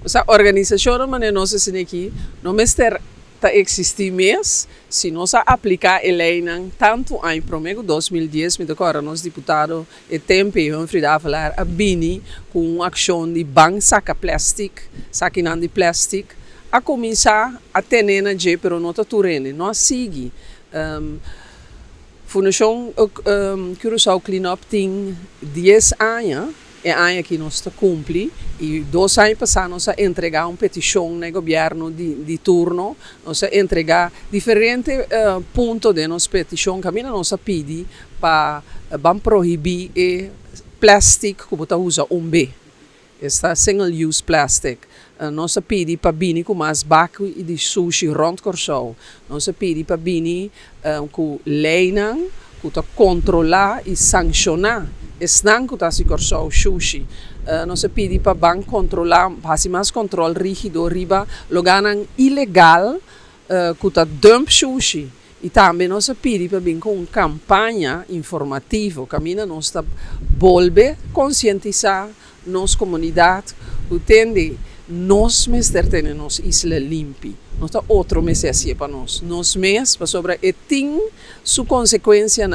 Essa organização mas nós assim aqui não mister tá existir mais se nós aplicar a lei tanto em promego 2010 me agora nós deputado e tempo eu frida falar a bini com uma ação de ban saca plástico saquinando de plástico a começar a ter na je pero não tá turene nós sigue Fundação Curaçao Cleanup tem 10 anos é ano que nós está cumpre e 2 anos passados nós entregar uma petição no governo de turno nós entregar diferentes pontos de nossa petição que nós pedi para proibir o plástico que você usa B esta single use plastic nós pedi para bini com mais baco e de sushi rond Curaçao nós pedi para bini com lei que controlar e sancionar Esnan que está se Curaçao sushi. Nós pedimos para o banco controlar, fazer mais controle rígido, riba, lugares ilegal que está dump sushi. E também nós pedimos para vir com uma campanha informativa, que nós está volver conscientizar nossa comunidade, entende? Nós mesmos temos nossa isla limpa. Não está outro mês assim para nós. Nós mesmos, sobre e tem sua consequência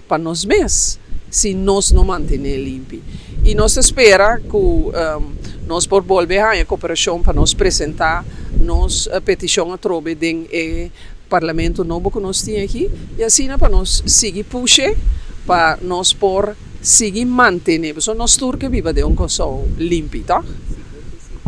para nós mesmos. Se nós não mantermos limpo. E nós esperamos que nós por volver a cooperação para nos apresentar nossa petição a trobe do parlamento novo que nós temos aqui e assim para nós seguir puxar para nós por seguir manter. Nós turcos viva de um coisa limpo, tá?